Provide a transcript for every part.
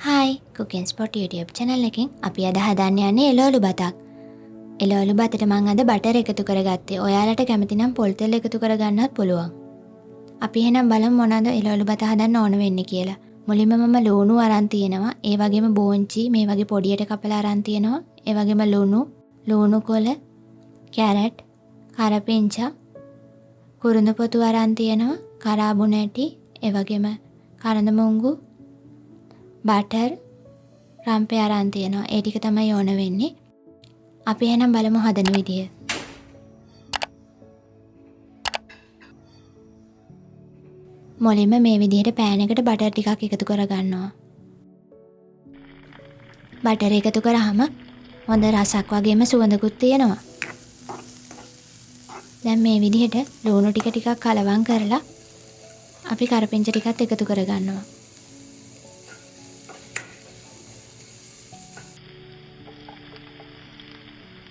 Hi, Cooking Spot YouTube channel එකෙන් අපි අද හදන්න යන්නේ එළවලු බතක්. එළවලු බතට මම අද බටර් එකතු කරගත්තේ. ඔයාලට කැමති නම් පොල් තෙල් එකතු කරගන්නත් පුළුවන්. අපි එහෙනම් බලමු මොනවද එළවලු බත හදන්න ඕන වෙන්නේ කියලා. මුලින්ම මම ලුණු අරන් තියෙනවා. ඒ වගේම බෝංචි මේ වගේ පොඩියට කපලා අරන් තියෙනවා. ඒ වගේම ලුණු කොළ, කැරට්, කරපිංචා, කුරුඳු පොතු අරන් තියෙනවා. කරාබුන ඇටි, ඒ වගේම කරඳමුංගු, බටර්, රම්පේ අරන් තියෙනවා. ඒ ටික තමයි ඕන වෙන්නේ. අපි එහෙනම් බලමු හදන විදිය. මුලින්ම මේ විදිහට පෑන් එකට බටර් ටිකක් එකතු කරගන්නවා. බටර් එකතු කරාම හොඳ රසක් වගේම සුවඳකුත් තියෙනවා. දැන් මේ විදිහට ලුණු ටිකක් කලවම් කරලා අපි කරපිංච ටිකත් එකතු කරගන්නවා.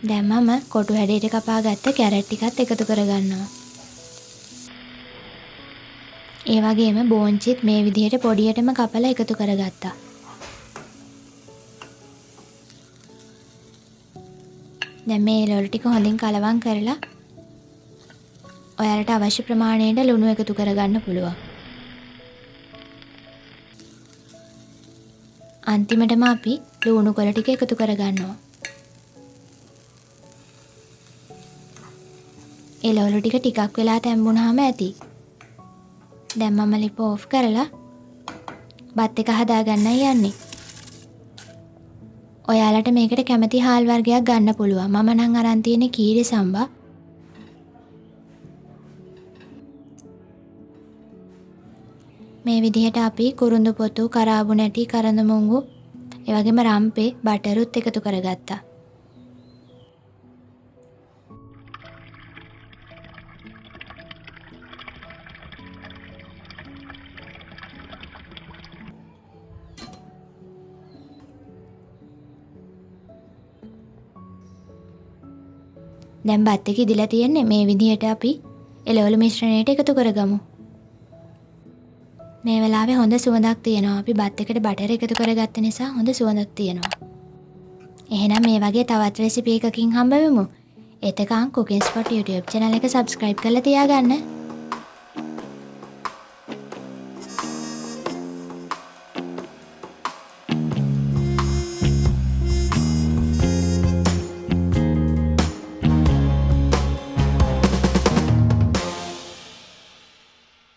දැන් මම කොටු හැඩයට කපාගත්ත කැරට් ටිකත් එකතු කරගන්නවා. ඒ වගේම බෝංචිත් මේ විදිහට පොඩියටම කපලා එකතු කරගත්තා. දැන් මේ එළවලු ටික හොඳින් කලවම් කරලා ඔයාලට අවශ්‍ය ප්‍රමාණයට ලුණු එකතු කරගන්න පුළුවන්. අන්තිමටම අපි ලුණු කොළ ටික එකතු කරගන්නවා. එළවලු ටිකක් වෙලා තැම්බුණාම ඇති. දැන් මම ලිප ඕෆ් කරලා බත් එක හදාගන්නයි යන්නේ. ඔයාලට මේකට කැමති හාල් වර්ගයක් ගන්න පුළුවන්. මම නම් අරන් තියෙන්නේ keeri samba. මේ විදිහට අපි කුරුඳු පොතු, කරාබුන ඇටි, කරඳමුංගු, ඒ වගේම රම්පේ, බටරුත් එකතු කරගත්තා. දැන් බත් එක ඉදලා තියෙන්නේ. මේ විදිහට අපි එළවලු මිශ්‍රණයට එකතු කරගමු. මේ වෙලාවේ හොඳ සුවඳක් තියෙනවා. අපි බත් එකට බටර් එකතු කරගත්ත නිසා හොඳ සුවඳක් තියෙනවා. එහෙනම් මේ වගේ තවත් රෙසිපි එකකින් හම්බ වෙමු. එතකන් Cooking Spot YouTube channel එක subscribe කරලා තියාගන්න.